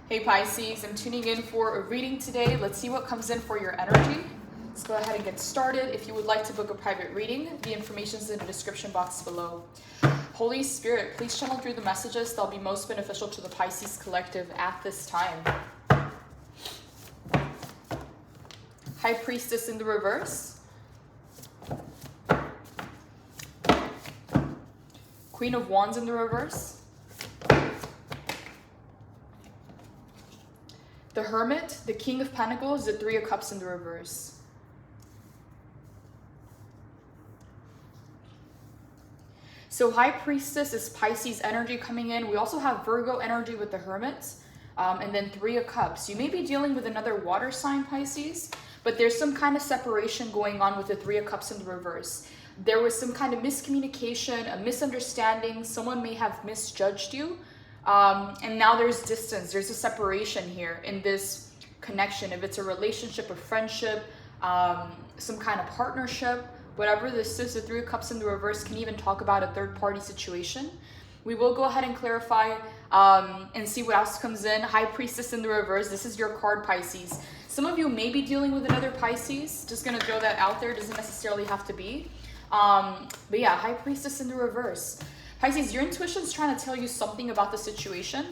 Hey Pisces, I'm tuning in for a reading today. Let's see what comes in for your energy. Let's go ahead and get started. If you would like to book a private reading, the information is in the description box below. Holy Spirit, please channel through the messages that'll be most beneficial to the Pisces collective at this time. High Priestess in the reverse. Queen of Wands in the reverse. The Hermit, the King of Pentacles, the Three of Cups in the reverse. So High Priestess is Pisces energy coming in. We also have Virgo energy with the Hermit, and then Three of Cups. You may be dealing with another water sign, Pisces, but there's some kind of separation going on with the Three of Cups in the reverse. There was some kind of miscommunication, a misunderstanding. Someone may have misjudged you. And now there's distance, there's a separation here in this connection. If it's a relationship, a friendship, some kind of partnership, whatever this is, the Three of Cups in the reverse can even talk about a third party situation. We will go ahead and clarify and see what else comes in. High Priestess in the reverse, this is your card, Pisces. Some of you may be dealing with another Pisces, just gonna throw that out there, doesn't necessarily have to be. But yeah, High Priestess in the reverse. Pisces, your intuition is trying to tell you something about the situation,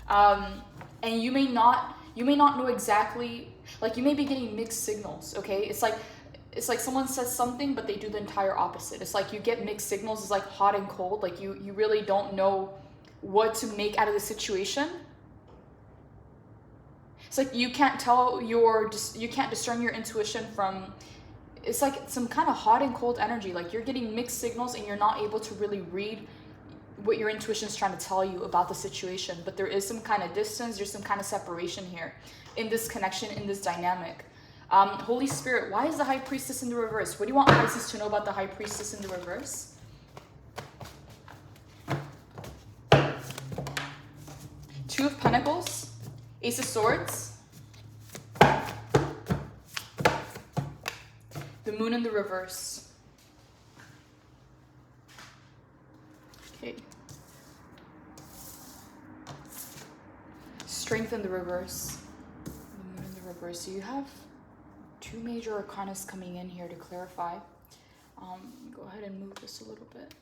and you may not know exactly, like you may be getting mixed signals. Okay, it's like someone says something but they do the entire opposite. It's like you get mixed signals. It's like hot and cold. Like you really don't know what to make out of the situation. It's like you can't discern your intuition from. It's like some kind of hot and cold energy. Like you're getting mixed signals and you're not able to really read what your intuition is trying to tell you about the situation. But there is some kind of distance, there's some kind of separation here in this connection, in this dynamic. Holy Spirit, why is the High Priestess in the reverse? What do you want Pisces to know about the High Priestess in the reverse? Two of Pentacles, Ace of Swords, the Moon in the reverse. Okay. Strength in the reverse. The Moon in the reverse. So you have two major arcanas coming in here to clarify. Go ahead and move this a little bit.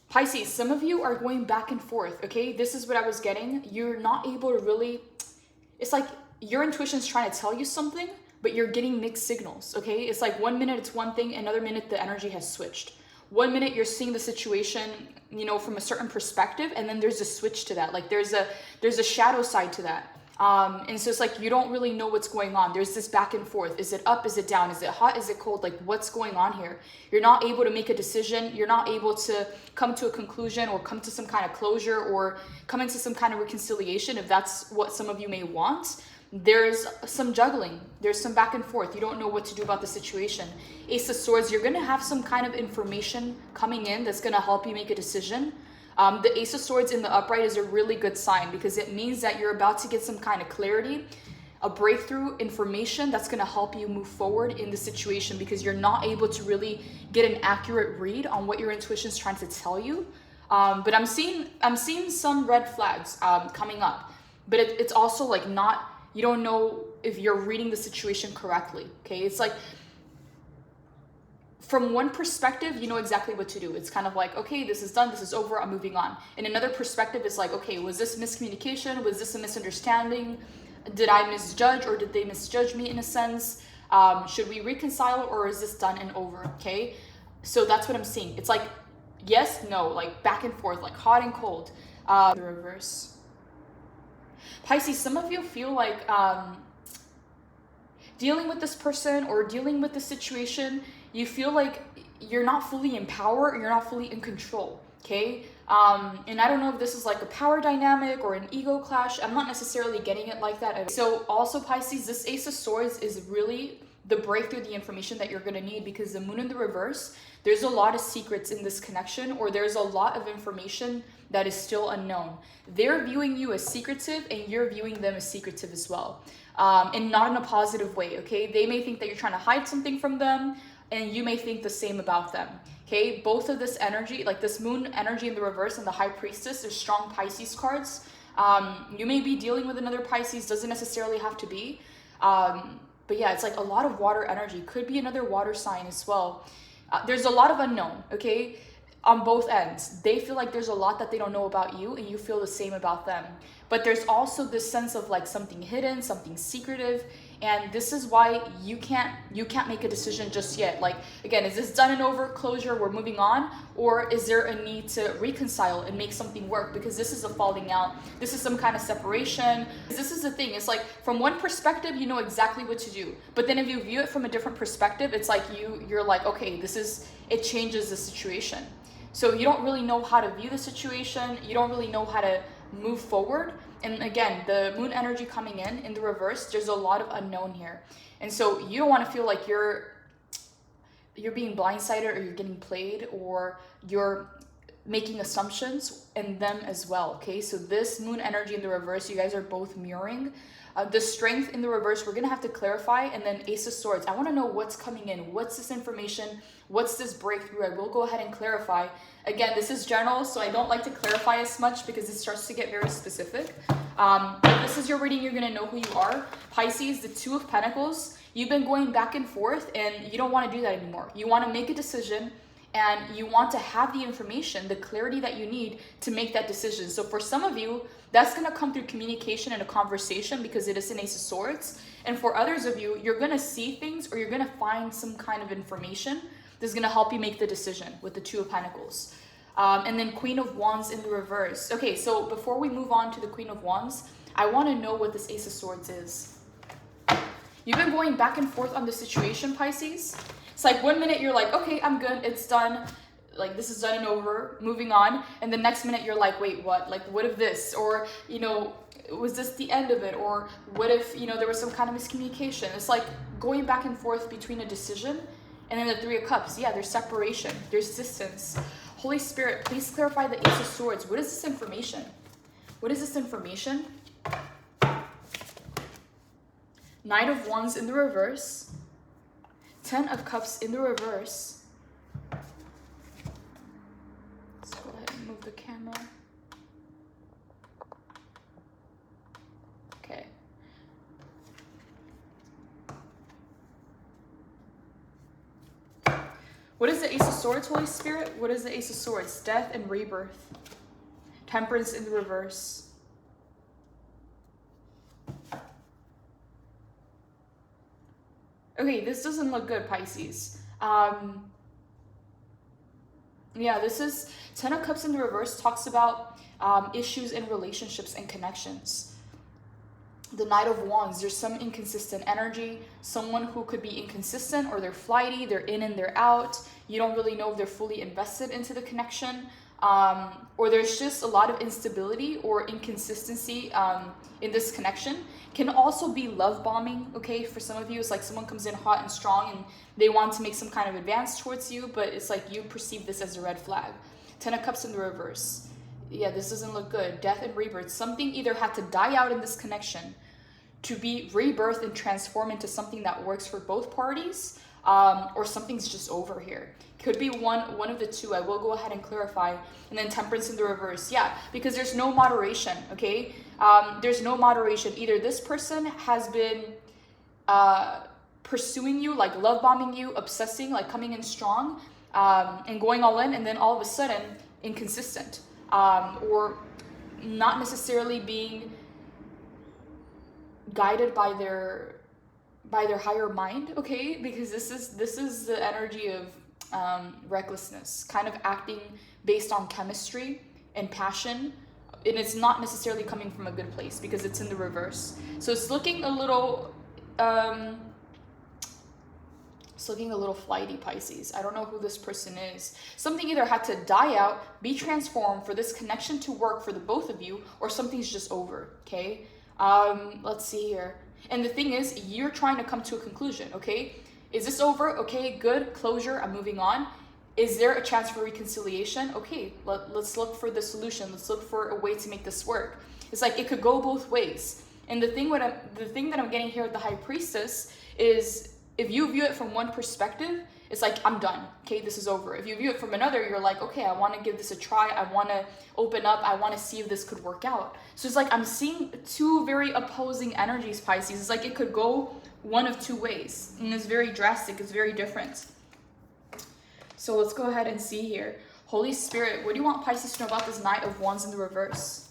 Pisces, some of you are going back and forth, okay? This is what I was getting. You're not able to really... It's like your intuition is trying to tell you something, but you're getting mixed signals, okay? It's like 1 minute it's one thing, another minute the energy has switched. 1 minute you're seeing the situation, you know, from a certain perspective, and then there's a switch to that. Like there's a shadow side to that. And so it's like you don't really know what's going on. There's this back and forth. Is it up? Is it down? Is it hot? Is it cold? Like what's going on here? You're not able to make a decision. You're not able to come to a conclusion or come to some kind of closure or come into some kind of reconciliation if that's what some of you may want. There's some juggling. There's some back and forth. You don't know what to do about the situation. Ace of Swords, you're going to have some kind of information coming in that's going to help you make a decision. The Ace of Swords in the upright is a really good sign because it means that you're about to get some kind of clarity, a breakthrough information that's going to help you move forward in the situation because you're not able to really get an accurate read on what your intuition is trying to tell you. But I'm seeing some red flags coming up, but it's also like not... You don't know if you're reading the situation correctly, okay? It's like, from one perspective, you know exactly what to do. It's kind of like, okay, this is done, this is over, I'm moving on. And another perspective is like, okay, was this miscommunication? Was this a misunderstanding? Did I misjudge or did they misjudge me in a sense? Should we reconcile or is this done and over, okay? So that's what I'm seeing. It's like, yes, no, like back and forth, like hot and cold. The reverse. Pisces, some of you feel like dealing with this person or dealing with the situation, you feel like you're not fully in power or you're not fully in control, okay? And I don't know if this is like a power dynamic or an ego clash. I'm not necessarily getting it like that. So also Pisces, this Ace of Swords is really the breakthrough, the information that you're going to need because the Moon in the reverse, there's a lot of secrets in this connection or there's a lot of information that is still unknown. They're viewing you as secretive and you're viewing them as secretive as well. And not in a positive way, okay? They may think that you're trying to hide something from them. and you may think the same about them. Okay, both of this energy, like this moon energy in the reverse and the high priestess, there's strong Pisces cards. You may be dealing with another Pisces, doesn't necessarily have to be. But yeah, it's like a lot of water energy, could be another water sign as well. There's a lot of unknown, okay, on both ends. They feel like there's a lot that they don't know about you, and you feel the same about them. But there's also this sense of like something hidden, something secretive, and this is why you can't make a decision just yet. Like, again, is this done and over, closure, we're moving on, or is there a need to reconcile and make something work? Because this is a falling out, this is some kind of separation. This is the thing, it's like from one perspective you know exactly what to do, but then if you view it from a different perspective, it's like you're like, okay, it changes the situation. So you don't really know how to view the situation, you don't really know how to move forward. And again, the moon energy coming in the reverse, there's a lot of unknown here. And so you don't want to feel like you're being blindsided, or you're getting played, or you're making assumptions in them as well. Okay, so this moon energy in the reverse, you guys are both mirroring. The strength in the reverse, we're gonna have to clarify. And then Ace of Swords, I want to know what's coming in, what's this information, what's this breakthrough. I will go ahead and clarify. Again, this is general, so I don't like to clarify as much because it starts to get very specific. If this is your reading, you're gonna know who you are. Pisces, the Two of Pentacles, you've been going back and forth and you don't want to do that anymore. You want to make a decision, and you want to have the information, the clarity that you need to make that decision. So for some of you, that's going to come through communication and a conversation, because it is an Ace of Swords. And for others of you, you're going to see things, or you're going to find some kind of information that's going to help you make the decision with the Two of Pentacles. And then Queen of Wands in the reverse. Okay, so before we move on to the Queen of Wands, I want to know what this Ace of Swords is. You've been going back and forth on the situation, Pisces. It's like one minute you're like, okay, I'm good, it's done. Like, this is done and over, moving on. And the next minute you're like, wait, what? Like, what if this? Or, you know, was this the end of it? Or what if, you know, there was some kind of miscommunication? It's like going back and forth between a decision. And then the Three of Cups, yeah, there's separation, there's distance. Holy Spirit, please clarify the Ace of Swords. What is this information? What is this information? Knight of Wands in the reverse. 10 of Cups in the reverse. Let's go ahead and move the camera. Okay. What is the Ace of Swords, Holy Spirit? What is the Ace of Swords? Death and rebirth. Temperance in the reverse. Okay, this doesn't look good, Pisces. Yeah, this is 10 of Cups in the reverse, talks about issues in relationships and connections. The Knight of Wands, there's some inconsistent energy, someone who could be inconsistent, or they're flighty, they're in and they're out. You don't really know if they're fully invested into the connection, or there's just a lot of instability or inconsistency in this connection. Can also be love bombing, okay? For some of you, it's like someone comes in hot and strong and they want to make some kind of advance towards you, but it's like you perceive this as a red flag. 10 of Cups in the reverse. Yeah, this doesn't look good. Death and rebirth. Something either had to die out in this connection to be rebirthed and transformed into something that works for both parties, or something's just over here. Could be one of the two. I will go ahead and clarify. And then Temperance in the reverse. Yeah, because there's no moderation, okay? There's no moderation. Either this person has been pursuing you, like love bombing you, obsessing, like coming in strong, and going all in, and then all of a sudden inconsistent, or not necessarily being guided by their higher mind, okay? Because this is the energy of recklessness, kind of acting based on chemistry and passion, and it's not necessarily coming from a good place because it's in the reverse. So it's looking a little flighty, Pisces. I don't know who this person is. Something either had to die out, be transformed for this connection to work for the both of you, or something's just over, okay? Let's see here. And the thing is, you're trying to come to a conclusion, okay? Is this over? Okay, good, closure, I'm moving on. Is there a chance for reconciliation? Okay, let's look for the solution. Let's look for a way to make this work. It's like it could go both ways. And the thing that I'm getting here with the High Priestess is, if you view it from one perspective, It's like, I'm done. Okay, this is over. If you view it from another, you're like, okay, I want to give this a try. I want to open up. I want to see if this could work out. So it's like I'm seeing two very opposing energies, Pisces. It's like it could go one of two ways. And it's very drastic. It's very different. So let's go ahead and see here. Holy Spirit, what do you want Pisces to know about this Knight of Wands in the reverse?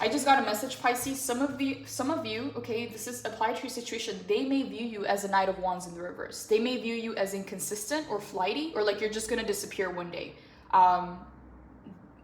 I just got a message, Pisces. Some of you, okay, this is applied to your situation. They may view you as a Knight of Wands in the reverse. They may view you as inconsistent or flighty, or like you're just going to disappear one day.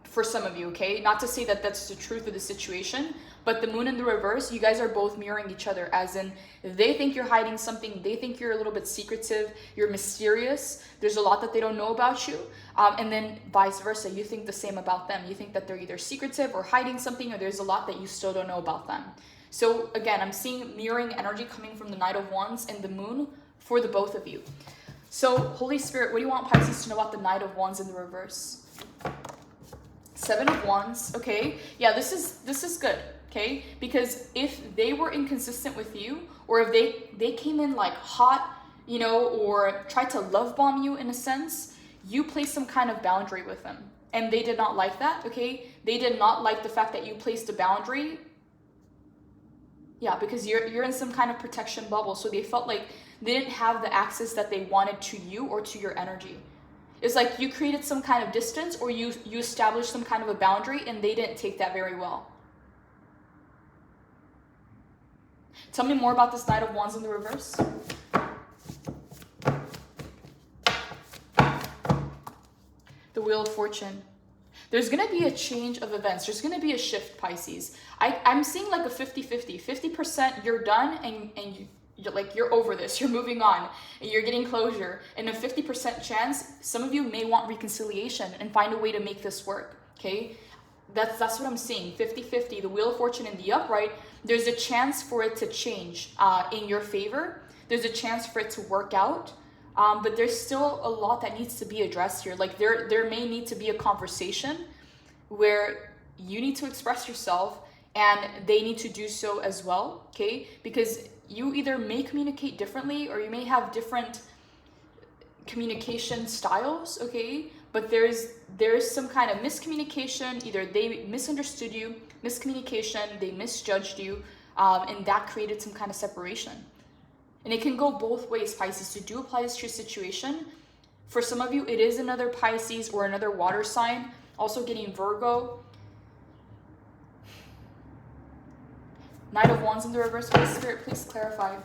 For some of you, okay? Not to say that that's the truth of the situation, but the Moon in the reverse, you guys are both mirroring each other, as in they think you're hiding something. They think you're a little bit secretive. You're mysterious. There's a lot that they don't know about you. And then vice versa. You think the same about them. You think that they're either secretive or hiding something, or there's a lot that you still don't know about them. So again, I'm seeing mirroring energy coming from the Knight of Wands and the Moon for the both of you. So Holy Spirit, what do you want Pisces to know about the Knight of Wands in the reverse? 7 of Wands, okay? Yeah, this is good, okay? Because if they were inconsistent with you, or if they came in like hot, you know, or tried to love bomb you in a sense, you placed some kind of boundary with them. And they did not like that, okay? They did not like the fact that you placed a boundary. Yeah, because you're in some kind of protection bubble. So they felt like they didn't have the access that they wanted to you or to your energy. It's like you created some kind of distance, or you established some kind of a boundary, and they didn't take that very well. Tell me more about this Knight of Wands in the reverse. The Wheel of Fortune. There's going to be a change of events. There's going to be a shift, Pisces. I'm seeing like a 50-50. 50% you're done and you're over this, you're moving on, and you're getting closure. And a 50% chance, some of you may want reconciliation and find a way to make this work, okay? That's what I'm seeing, 50-50. The Wheel of Fortune in the upright, there's a chance for it to change in your favor. There's a chance for it to work out, but there's still a lot that needs to be addressed here. Like there may need to be a conversation where you need to express yourself and they need to do so as well, okay? Because you either may communicate differently, or you may have different communication styles, okay? But there's some kind of miscommunication. Either they misunderstood you, miscommunication, they misjudged you, and that created some kind of separation. And it can go both ways, Pisces. So do apply this to your situation. For some of you, it is another Pisces or another water sign. Also getting Virgo. Knight of Wands in the reverse. Holy Spirit, please clarify.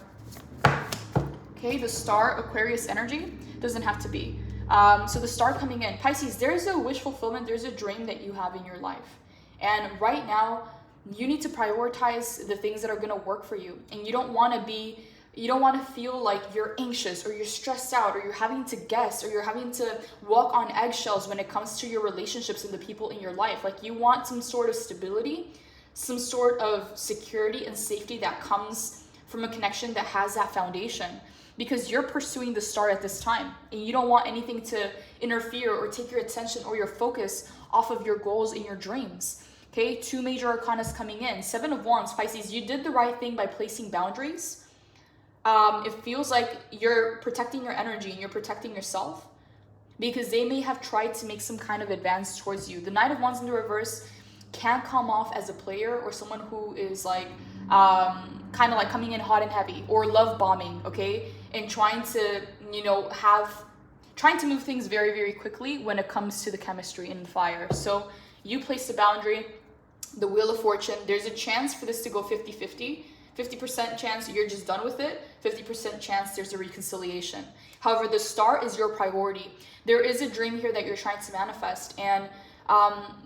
Okay, the Star, Aquarius energy. Doesn't have to be. So the Star coming in. Pisces, there's a wish fulfillment. There's a dream that you have in your life. And right now, you need to prioritize the things that are going to work for you. And you don't want to feel like you're anxious, or you're stressed out, or you're having to guess, or you're having to walk on eggshells when it comes to your relationships and the people in your life. Like you want some sort of stability, some sort of security and safety that comes from a connection that has that foundation, because you're pursuing the Star at this time and you don't want anything to interfere or take your attention or your focus off of your goals and your dreams. Okay, 2 major arcanas coming in. 7 of Wands, Pisces, you did the right thing by placing boundaries. It feels like you're protecting your energy and you're protecting yourself, because they may have tried to make some kind of advance towards you. The Knight of Wands in the reverse can come off as a player, or someone who is like kind of like coming in hot and heavy, or love bombing, okay, and trying to move things very, very quickly when it comes to the chemistry and the fire. So you placed a boundary. The Wheel of Fortune, there's a chance for this to go 50-50. 50% chance you're just done with it, 50% chance there's a reconciliation. However, the Star is your priority. There is a dream here that you're trying to manifest, and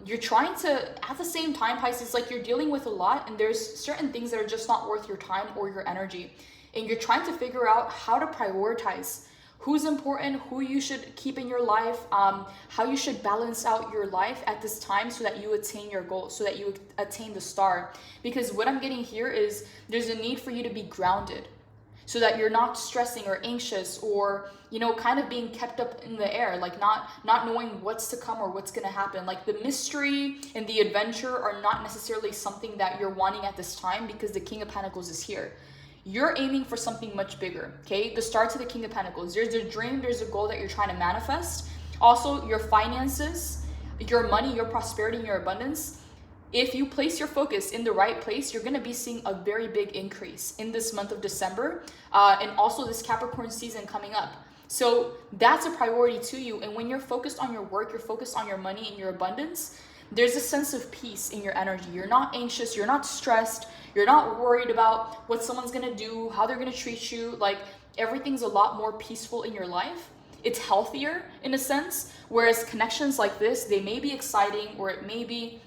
you're trying to, at the same time, Pisces, like you're dealing with a lot, and there's certain things that are just not worth your time or your energy, and you're trying to figure out how to prioritize who's important, who you should keep in your life, how you should balance out your life at this time so that you attain your goal, so that you attain the Star. Because what I'm getting here is there's a need for you to be grounded, so that you're not stressing or anxious, or kind of being kept up in the air, like not knowing what's to come or what's going to happen. Like the mystery and the adventure are not necessarily something that you're wanting at this time, because the King of Pentacles is here. You're aiming for something much bigger, okay? The Star to the King of Pentacles. There's a dream, there's a goal that you're trying to manifest. Also, your finances, your money, your prosperity, and your abundance. If you place your focus in the right place, you're going to be seeing a very big increase in this month of December, and also this Capricorn season coming up. So that's a priority to you. And when you're focused on your work, you're focused on your money and your abundance, there's a sense of peace in your energy. You're not anxious, you're not stressed, you're not worried about what someone's going to do, how they're going to treat you. Like, everything's a lot more peaceful in your life. It's healthier in a sense, whereas connections like this, they may be exciting, or it may be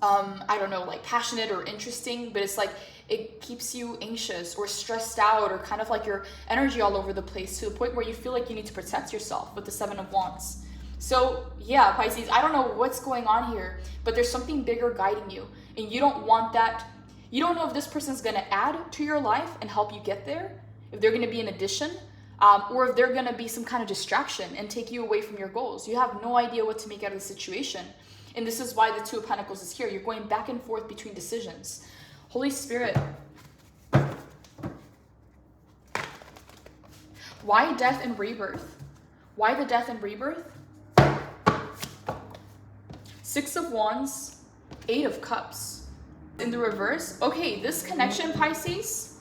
I don't know, like passionate or interesting, but it's like it keeps you anxious or stressed out, or kind of like your energy all over the place, to the point where you feel like you need to protect yourself with the 7 of Wands. So yeah, Pisces, I don't know what's going on here, but there's something bigger guiding you, and you don't want that. You don't know if this person's going to add to your life and help you get there, if they're going to be an addition, or if they're going to be some kind of distraction and take you away from your goals. You have no idea what to make out of the situation. And this is why the 2 of Pentacles is here. You're going back and forth between decisions. Holy Spirit. Why death and rebirth? Why the death and rebirth? 6 of Wands, 8 of Cups. In the reverse. Okay, this connection, Pisces.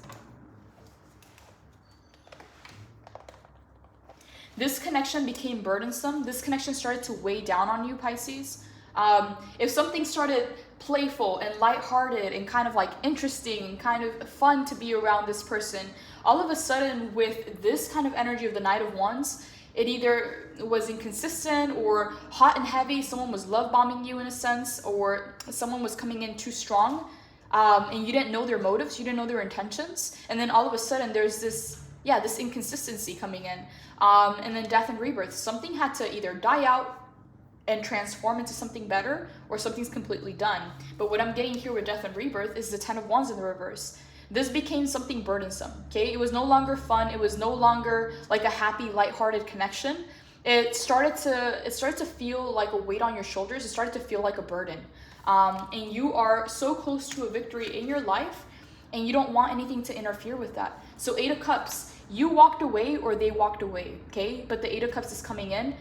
This connection became burdensome. This connection started to weigh down on you, Pisces. If something started playful and lighthearted and kind of like interesting and kind of fun to be around this person, all of a sudden with this kind of energy of the Knight of Wands, it either was inconsistent or hot and heavy. Someone was love bombing you in a sense, or someone was coming in too strong, and you didn't know their motives, you didn't know their intentions, and then all of a sudden there's this inconsistency coming in, and then death and rebirth. Something had to either die out and transform into something better, or something's completely done. But what I'm getting here with death and rebirth is the 10 of Wands in the reverse. This became something burdensome, okay? It was no longer fun. It was no longer like a happy, lighthearted connection. It started to feel like a weight on your shoulders. It started to feel like a burden. And you are so close to a victory in your life, and you don't want anything to interfere with that. So 8 of Cups, you walked away or they walked away, okay? But the 8 of Cups is coming in.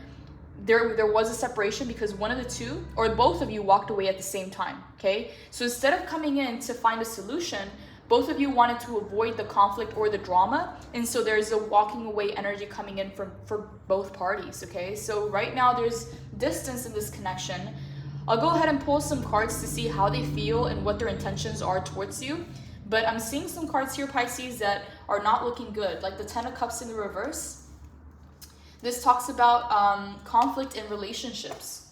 There was a separation because one of the two or both of you walked away at the same time, okay? So instead of coming in to find a solution, both of you wanted to avoid the conflict or the drama, and so there's a walking away energy coming in for both parties, okay? So right now there's distance in this connection. I'll go ahead and pull some cards to see how they feel and what their intentions are towards you, but I'm seeing some cards here, Pisces, that are not looking good, like the 10 of Cups in the reverse. This talks about conflict in relationships.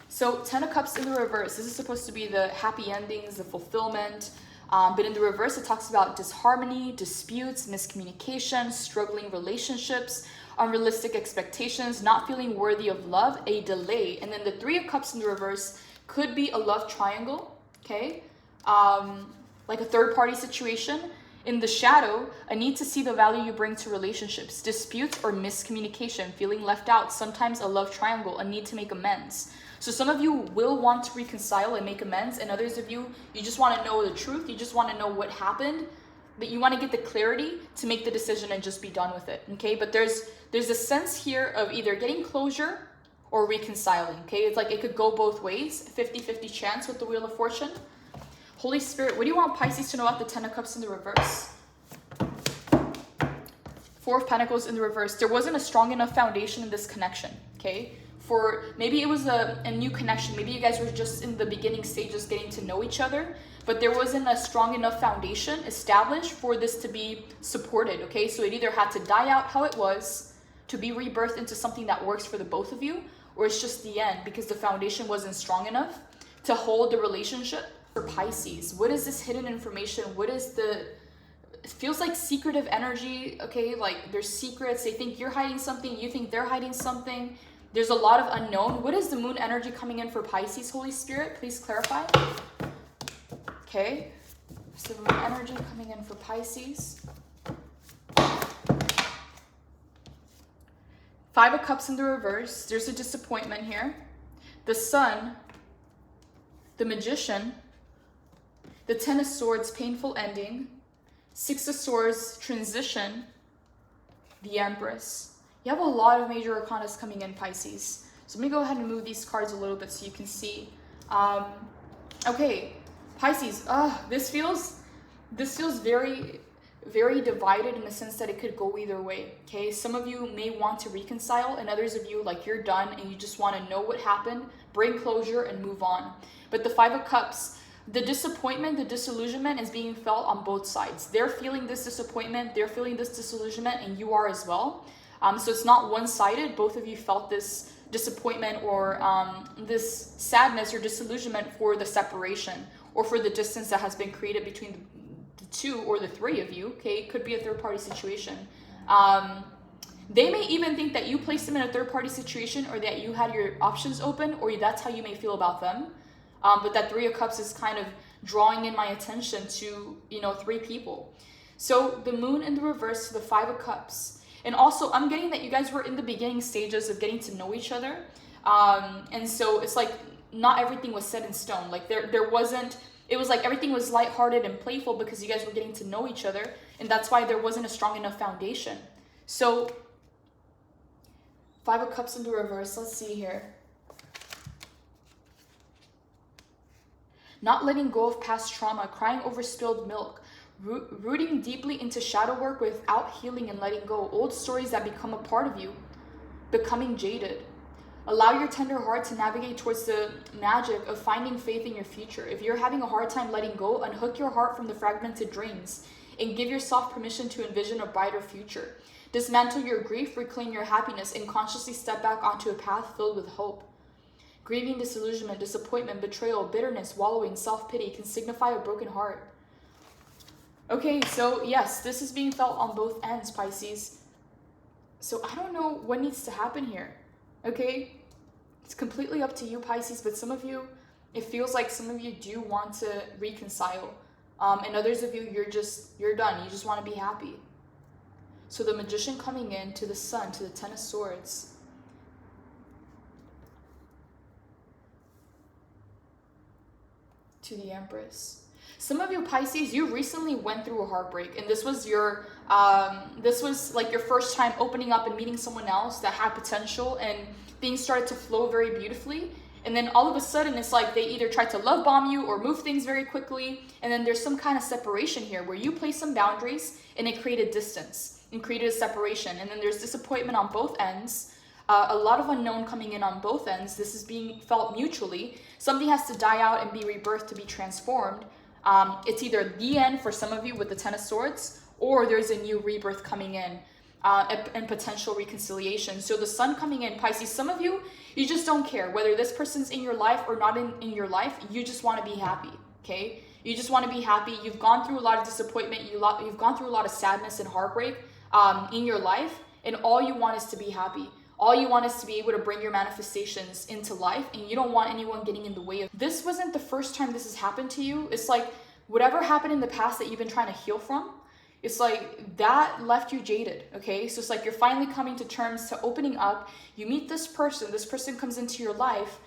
So 10 of Cups in the reverse, this is supposed to be the happy endings, the fulfillment. But in the reverse, it talks about disharmony, disputes, miscommunication, struggling relationships, unrealistic expectations, not feeling worthy of love, a delay. And then the 3 of Cups in the reverse could be a love triangle, okay? Like a third-party situation. In the shadow, a need to see the value you bring to relationships, disputes or miscommunication, feeling left out, sometimes a love triangle, a need to make amends. So some of you will want to reconcile and make amends, and others of you, you just want to know the truth, you just want to know what happened, but you want to get the clarity to make the decision and just be done with it, okay? But there's a sense here of either getting closure or reconciling, okay? It's like it could go both ways, 50-50 chance with the Wheel of Fortune. Holy Spirit, what do you want Pisces to know about the 10 of Cups in the reverse? 4 of Pentacles in the reverse. There wasn't a strong enough foundation in this connection, okay? For maybe it was a new connection. Maybe you guys were just in the beginning stages getting to know each other, but there wasn't a strong enough foundation established for this to be supported, okay? So it either had to die out how it was to be rebirthed into something that works for the both of you, or it's just the end because the foundation wasn't strong enough to hold the relationship. For Pisces, what is this hidden information? What is it feels like secretive energy, okay? Like there's secrets. They think you're hiding something. You think they're hiding something. There's a lot of unknown. What is the moon energy coming in for Pisces, Holy Spirit? Please clarify. Okay. So the moon energy coming in for Pisces. 5 of Cups in the reverse. There's a disappointment here. The Sun, the Magician, the 10 of Swords, painful ending, Six of Swords, transition, the Empress. You have a lot of major arcanas coming in, Pisces. So let me go ahead and move these cards a little bit so you can see. Okay, Pisces, this feels very, very divided in the sense that it could go either way, okay? Some of you may want to reconcile, and others of you, like, you're done and you just want to know what happened, bring closure, and move on. But the Five of Cups, the disappointment, the disillusionment is being felt on both sides. They're feeling this disappointment, they're feeling this disillusionment, and you are as well. So it's not one-sided. Both of you felt this disappointment or this sadness or disillusionment for the separation or for the distance that has been created between the two or the three of you, okay? It could be a third-party situation. They may even think that you placed them in a third-party situation or that you had your options open, or that's how you may feel about them. But that Three of Cups is kind of drawing in my attention to, you know, three people. So the Moon in the reverse to the Five of Cups. And also, I'm getting that you guys were in the beginning stages of getting to know each other. And so it's like not everything was set in stone. Like there wasn't, it was like everything was lighthearted and playful because you guys were getting to know each other. And that's why there wasn't a strong enough foundation. So Five of Cups in the reverse. Let's see here. Not letting go of past trauma, crying over spilled milk, rooting deeply into shadow work without healing and letting go, old stories that become a part of you, becoming jaded. Allow your tender heart to navigate towards the magic of finding faith in your future. If you're having a hard time letting go, unhook your heart from the fragmented dreams and give yourself permission to envision a brighter future. Dismantle your grief, reclaim your happiness, and consciously step back onto a path filled with hope. Grieving, disillusionment, disappointment, betrayal, bitterness, wallowing, self-pity can signify a broken heart. Okay, so yes, this is being felt on both ends, Pisces. So I don't know what needs to happen here, okay? It's completely up to you, Pisces, but some of you, it feels like some of you do want to reconcile. And others of you, you're done. You just want to be happy. So the Magician coming in to the Sun, to the Ten of Swords. To the Empress. Some of you, Pisces, you recently went through a heartbreak, and this was your like your first time opening up and meeting someone else that had potential, and things started to flow very beautifully. And then all of a sudden, it's like they either tried to love bomb you or move things very quickly, and then there's some kind of separation here where you placed some boundaries and it created distance and created a separation. And then there's disappointment on both ends. A lot of unknown coming in on both ends. This is being felt mutually. Something has to die out and be rebirthed to be transformed. It's either the end for some of you with the Ten of Swords, or there's a new rebirth coming in and potential reconciliation. So the Sun coming in, Pisces, some of you, you just don't care whether this person's in your life or not in your life. You just want to be happy, okay? You just want to be happy. You've gone through a lot of disappointment. You've gone through a lot of sadness and heartbreak in your life, and all you want is to be happy. All you want is to be able to bring your manifestations into life, and you don't want anyone getting in the way of. This wasn't the first time this has happened to you. It's like whatever happened in the past that you've been trying to heal from, it's like that left you jaded, okay? So it's like you're finally coming to terms to opening up. You meet this person comes into your life,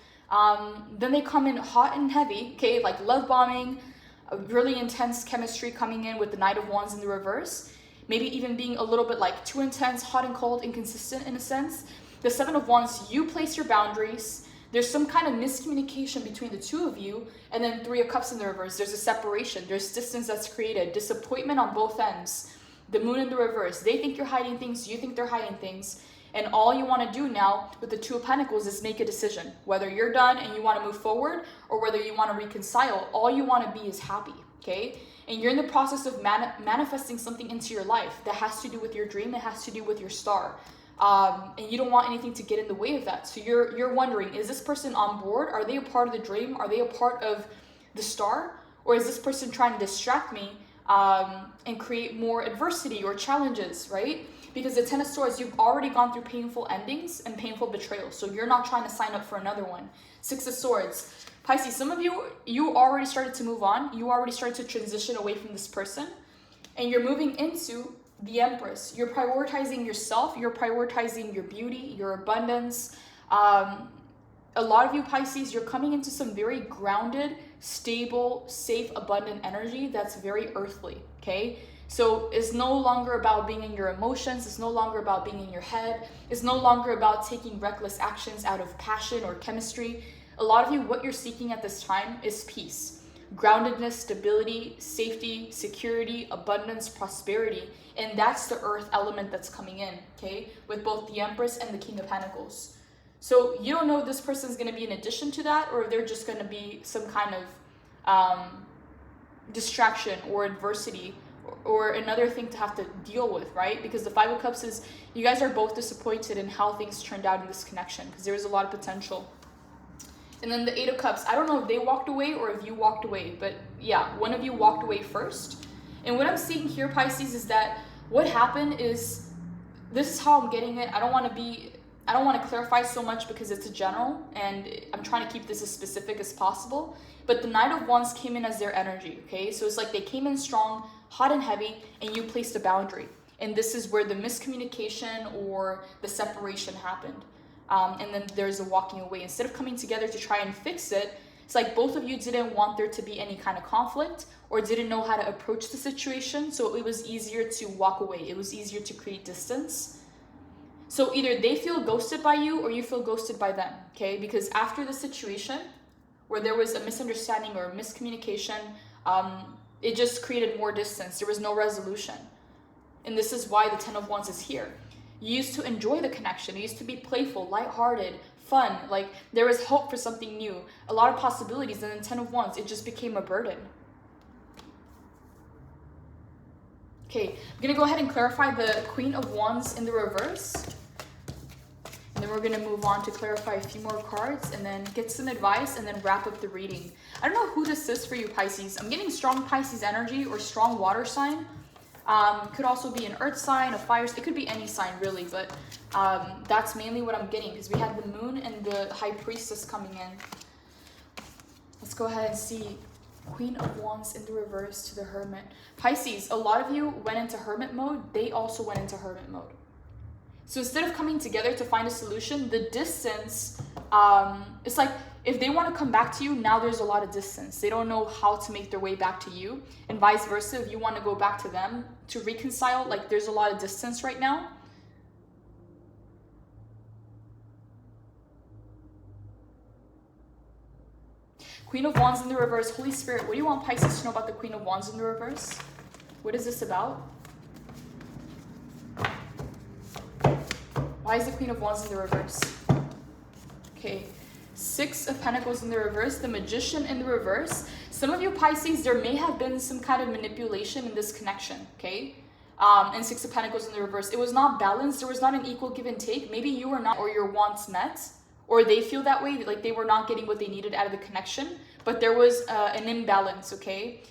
then they come in hot and heavy, okay? Like love bombing, a really intense chemistry coming in with the Knight of Wands in the reverse. Maybe even being a little bit like too intense, hot and cold, inconsistent in a sense. The Seven of Wands, you place your boundaries. There's some kind of miscommunication between the two of you. And then Three of Cups in the reverse. There's a separation. There's distance that's created. Disappointment on both ends. The Moon in the reverse. They think you're hiding things. You think they're hiding things. And all you want to do now with the Two of Pentacles is make a decision. Whether you're done and you want to move forward, or whether you want to reconcile. All you want to be is happy, okay? And you're in the process of manifesting something into your life that has to do with your dream. It has to do with your star. And you don't want anything to get in the way of that. So you're wondering, is this person on board? Are they a part of the dream? Are they a part of the star? Or is this person trying to distract me and create more adversity or challenges, right? Because the Ten of Swords, you've already gone through painful endings and painful betrayal. So you're not trying to sign up for another one. Six of Swords. Pisces, some of you already started to move on. You already started to transition away from this person. And you're moving into the Empress. You're prioritizing yourself. You're prioritizing your beauty, your abundance. A lot of you, Pisces, you're coming into some very grounded, stable, safe, abundant energy that's very earthly, okay? So it's no longer about being in your emotions. It's no longer about being in your head. It's no longer about taking reckless actions out of passion or chemistry. A lot of you, what you're seeking at this time is peace, groundedness, stability, safety, security, abundance, prosperity. And that's the earth element that's coming in, okay? With both the Empress and the King of Pentacles. So you don't know if this person's going to be in addition to that, or if they're just going to be some kind of distraction or adversity, or another thing to have to deal with, right? Because the Five of Cups is, you guys are both disappointed in how things turned out in this connection, because there was a lot of potential. And then the Eight of Cups, I don't know if they walked away or if you walked away, but yeah, one of you walked away first. And what I'm seeing here, Pisces, is that what happened is, this is how I'm getting it. I don't want to clarify so much because it's a general, and I'm trying to keep this as specific as possible. But the Knight of Wands came in as their energy, okay? So it's like they came in strong, hot and heavy, and you placed a boundary. And this is where the miscommunication or the separation happened. And then there's a walking away. Instead of coming together to try and fix it, it's like both of you didn't want there to be any kind of conflict, or didn't know how to approach the situation. So it was easier to walk away. It was easier to create distance. So either they feel ghosted by you or you feel ghosted by them, okay? Because after the situation where there was a misunderstanding or a miscommunication, it just created more distance. There was no resolution. And this is why the Ten of Wands is here. You used to enjoy the connection. You used to be playful, lighthearted, fun. Like there was hope for something new, a lot of possibilities. And then Ten of Wands, it just became a burden. Okay, I'm going to go ahead and clarify the Queen of Wands in the reverse. And then we're going to move on to clarify a few more cards and then get some advice and then wrap up the reading. I don't know who this is for you, Pisces. I'm getting strong Pisces energy or strong water sign. Could also be an earth sign, a fire, it could be any sign really, but that's mainly what I'm getting because we had the Moon and the High Priestess coming in. Let's go ahead and see Queen of Wands in the reverse to the Hermit. Pisces, a lot of you went into Hermit mode. They also went into Hermit mode. So instead of coming together to find a solution, the distance, it's like if they want to come back to you, now there's a lot of distance. They don't know how to make their way back to you, and vice versa. If you want to go back to them to reconcile, like there's a lot of distance right now. Queen of Wands in the reverse. Holy Spirit, what do you want Pisces to know about the Queen of Wands in the reverse? What is this about? Why is the Queen of Wands in the reverse? Okay, Six of Pentacles in the reverse, the Magician in the reverse. Some of you Pisces, there may have been some kind of manipulation in this connection, okay? And Six of Pentacles in the reverse. It was not balanced. There was not an equal give and take. Maybe you were not, or your wants met, or they feel that way, like they were not getting what they needed out of the connection, but there was an imbalance, okay?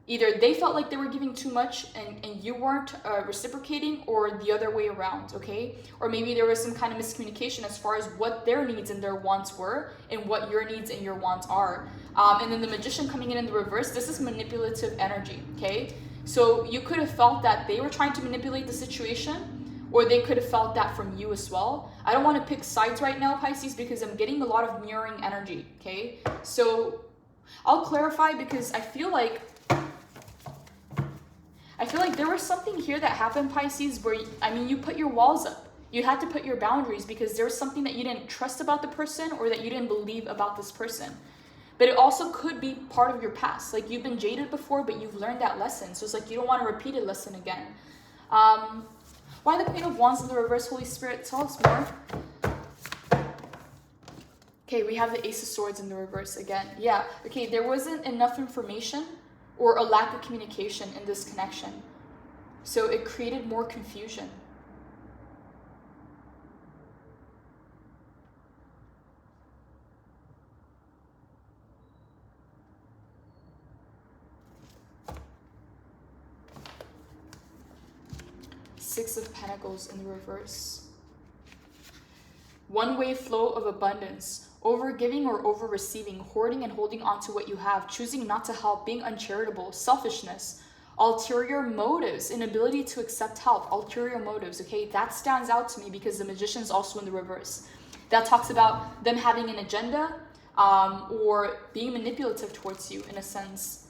Either they felt like they were giving too much and you weren't reciprocating, or the other way around, okay? Or maybe there was some kind of miscommunication as far as what their needs and their wants were and what your needs and your wants are. And then the Magician coming in the reverse, this is manipulative energy, okay? So you could have felt that they were trying to manipulate the situation, or they could have felt that from you as well. I don't want to pick sides right now, Pisces, because I'm getting a lot of mirroring energy, okay? So I'll clarify because I feel like there was something here that happened, Pisces, where, I mean, you put your walls up. You had to put your boundaries because there was something that you didn't trust about the person or that you didn't believe about this person. But it also could be part of your past. Like you've been jaded before, but you've learned that lesson. So it's like you don't want to repeat a lesson again. Why the Queen of Wands in the reverse? Holy Spirit, tell us more. Okay, we have the Ace of Swords in the reverse again. Yeah, okay, there wasn't enough information or a lack of communication in this connection. So it created more confusion. Six of Pentacles in the reverse. One-way flow of abundance. Over-giving or over-receiving, hoarding and holding on to what you have, choosing not to help, being uncharitable, selfishness, ulterior motives, inability to accept help, ulterior motives, okay? That stands out to me because the Magician is also in the reverse. That talks about them having an agenda or being manipulative towards you in a sense.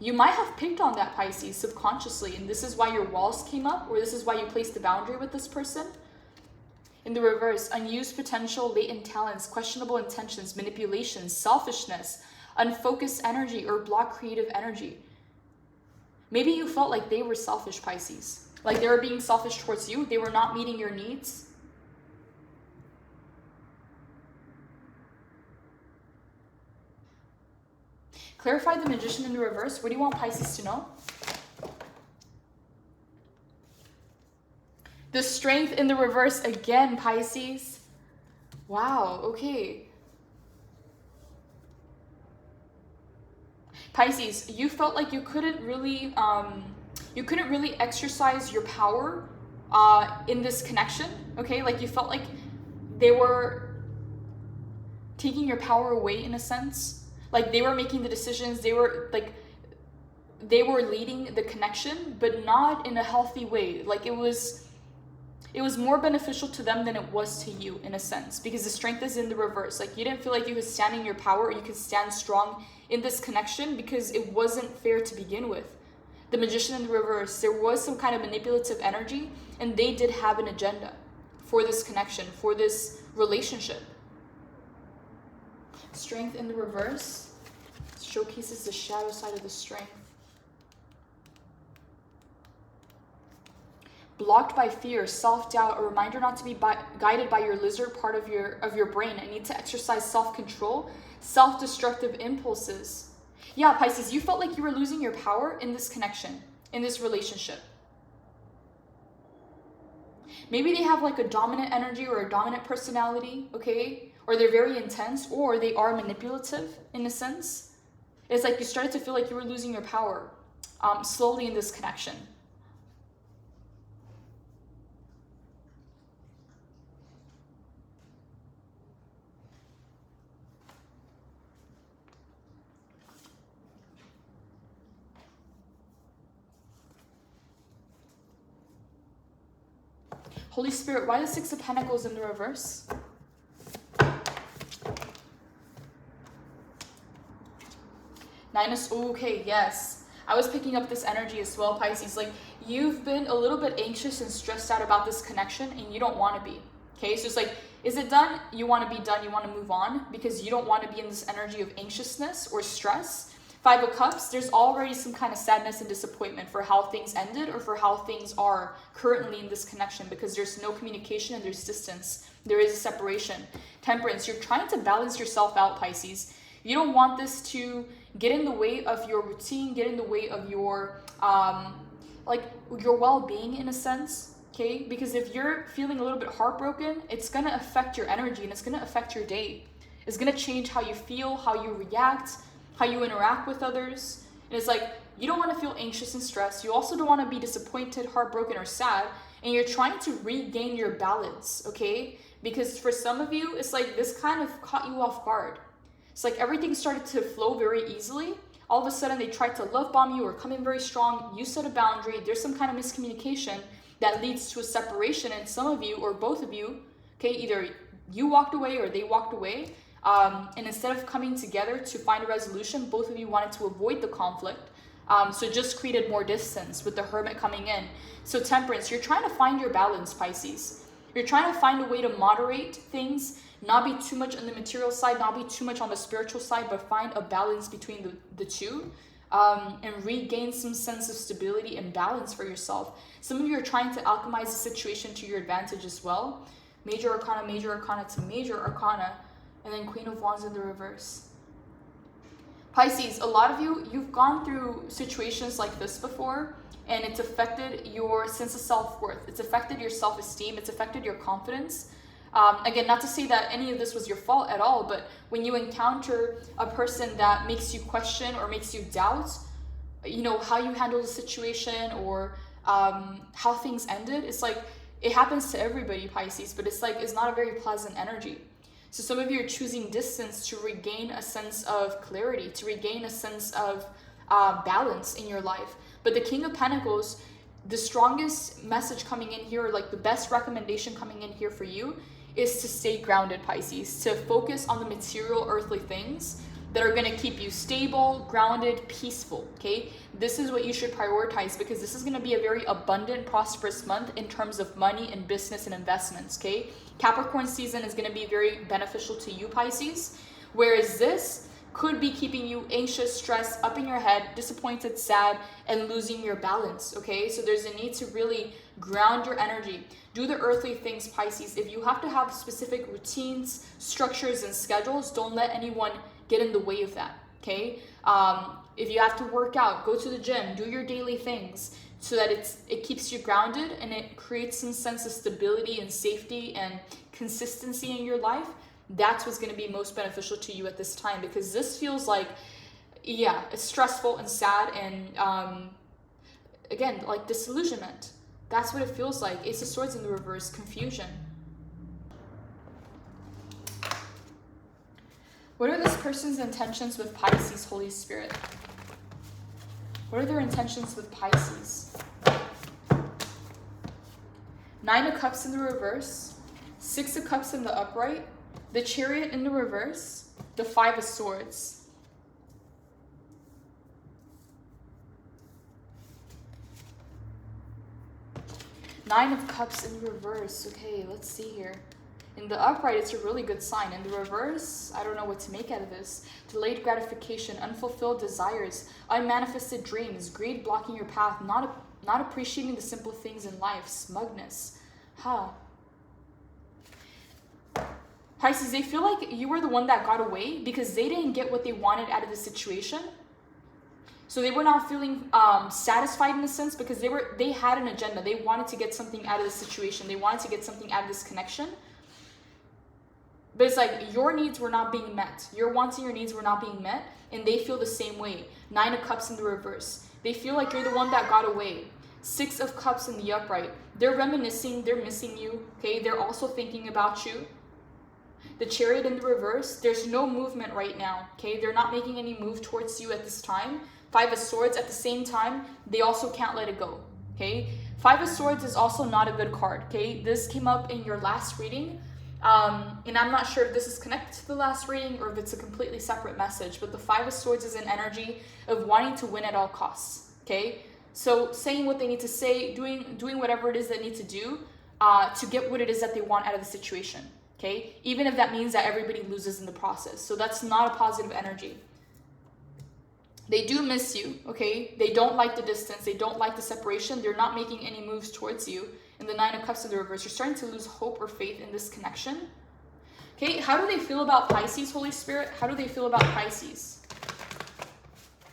You might have picked on that, Pisces, subconsciously, and this is why your walls came up, or this is why you placed the boundary with this person. In the reverse, unused potential, latent talents, questionable intentions, manipulation, selfishness, unfocused energy, or blocked creative energy. Maybe you felt like they were selfish, Pisces. Like they were being selfish towards you. They were not meeting your needs. Clarify the Magician in the reverse. What do you want Pisces to know? The Strength in the reverse again, Pisces. Wow, okay. Pisces, you felt like you couldn't really exercise your power in this connection, okay? Like you felt like they were taking your power away in a sense. Like they were making the decisions, they were leading the connection, but not in a healthy way. Like it was more beneficial to them than it was to you in a sense, because the Strength is in the reverse. Like you didn't feel like you could stand in your power, or you could stand strong in this connection because it wasn't fair to begin with. The Magician in the reverse, there was some kind of manipulative energy, and they did have an agenda for this connection, for this relationship. Strength in the reverse showcases the shadow side of the Strength. Blocked by fear, self-doubt, a reminder not to be guided by your lizard part of your brain. I need to exercise self-control, self-destructive impulses. Yeah, Pisces, you felt like you were losing your power in this connection, in this relationship. Maybe they have like a dominant energy or a dominant personality, okay? Or they're very intense, or they are manipulative in a sense. It's like you started to feel like you were losing your power slowly in this connection. Holy Spirit, why the Six of Pentacles in the reverse? Okay, yes. I was picking up this energy as well, Pisces. Like, you've been a little bit anxious and stressed out about this connection, and you don't want to be. Okay, so it's like, is it done? You want to be done. You want to move on because you don't want to be in this energy of anxiousness or stress. Five of Cups, there's already some kind of sadness and disappointment for how things ended or for how things are currently in this connection, because there's no communication and there's distance. There is a separation. Temperance, you're trying to balance yourself out, Pisces. You don't want this to get in the way of your routine, get in the way of your your well-being in a sense, okay? Because if you're feeling a little bit heartbroken, it's going to affect your energy and it's going to affect your day. It's going to change how you feel, how you react, how you interact with others. And it's like, you don't want to feel anxious and stressed. You also don't want to be disappointed, heartbroken, or sad. And you're trying to regain your balance, okay? Because for some of you, it's like this kind of caught you off guard. It's like everything started to flow very easily. All of a sudden, they tried to love bomb you or come in very strong. You set a boundary. There's some kind of miscommunication that leads to a separation. And some of you, or both of you, okay, either you walked away or they walked away. And instead of coming together to find a resolution, both of you wanted to avoid the conflict. So it just created more distance with the Hermit coming in. So Temperance, you're trying to find your balance, Pisces. You're trying to find a way to moderate things, not be too much on the material side, not be too much on the spiritual side, but find a balance between the two, and regain some sense of stability and balance for yourself. Some of you are trying to alchemize the situation to your advantage as well. Major Arcana to Major Arcana. And then Queen of Wands in the reverse. Pisces, a lot of you, you've gone through situations like this before, and it's affected your sense of self-worth. It's affected your self-esteem. It's affected your confidence. Again, not to say that any of this was your fault at all, but when you encounter a person that makes you question or makes you doubt, you know, how you handle the situation or how things ended, it's like, it happens to everybody, Pisces, but it's like, it's not a very pleasant energy. So some of you are choosing distance to regain a sense of clarity, to regain a sense of balance in your life. But the King of Pentacles, the strongest message coming in here, or like the best recommendation coming in here for you, is to stay grounded, Pisces, to focus on the material earthly things, that are going to keep you stable, grounded, peaceful, okay? This is what you should prioritize, because this is going to be a very abundant, prosperous month in terms of money and business and investments, okay? Capricorn season is going to be very beneficial to you, Pisces, whereas this could be keeping you anxious, stressed, up in your head, disappointed, sad, and losing your balance, okay? So there's a need to really ground your energy. Do the earthly things, Pisces. If you have to have specific routines, structures, and schedules, don't let anyone get in the way of that, okay? If you have to work out, go to the gym, do your daily things so that it keeps you grounded and it creates some sense of stability and safety and consistency in your life. That's what's going to be most beneficial to you at this time, because this feels like, yeah, it's stressful and sad and, again, like disillusionment. That's what it feels like. Ace of Swords in the reverse, confusion. What are this person's intentions with Pisces, Holy Spirit? What are their intentions with Pisces? 9 of Cups in the reverse, 6 of Cups in the upright, the Chariot in the reverse, the 5 of Swords. Nine of Cups in the reverse. Okay, let's see here. In the upright, it's a really good sign. In the reverse, I don't know what to make out of this. Delayed gratification, unfulfilled desires, unmanifested dreams, greed blocking your path, not appreciating the simple things in life, smugness. Pisces, they feel like you were the one that got away because they didn't get what they wanted out of the situation. So they were not feeling satisfied in a sense, because they had an agenda. They wanted to get something out of the situation. They wanted to get something out of this connection. But it's like your needs were not being met. Your wants and your needs were not being met, and they feel the same way. 9 of Cups in the reverse. They feel like you're the one that got away. 6 of Cups in the upright. They're reminiscing. They're missing you. Okay, they're also thinking about you. The Chariot in the reverse. There's no movement right now. Okay, they're not making any move towards you at this time. 5 of Swords, at the same time, they also can't let it go, okay? 5 of Swords is also not a good card, okay? This came up in your last reading, and I'm not sure if this is connected to the last reading or if it's a completely separate message, but the 5 of Swords is an energy of wanting to win at all costs, okay? So saying what they need to say, doing whatever it is they need to do to get what it is that they want out of the situation, okay? Even if that means that everybody loses in the process. So that's not a positive energy. They do miss you, okay? They don't like the distance. They don't like the separation. They're not making any moves towards you. In the 9 of Cups in the reverse, you're starting to lose hope or faith in this connection. Okay, how do they feel about Pisces, Holy Spirit? How do they feel about Pisces?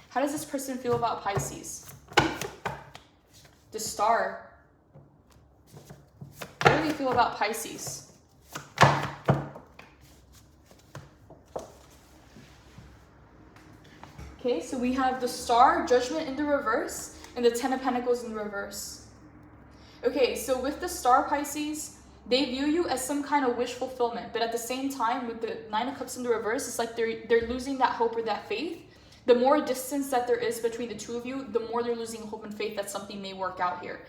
How does this person feel about Pisces? The Star. How do they feel about Pisces? Okay, so we have the Star, Judgment in the reverse, and the 10 of Pentacles in the reverse. Okay, so with the Star, Pisces, they view you as some kind of wish fulfillment, but at the same time, with the 9 of Cups in the reverse, it's like they're losing that hope or that faith. The more distance that there is between the two of you, the more they're losing hope and faith that something may work out here.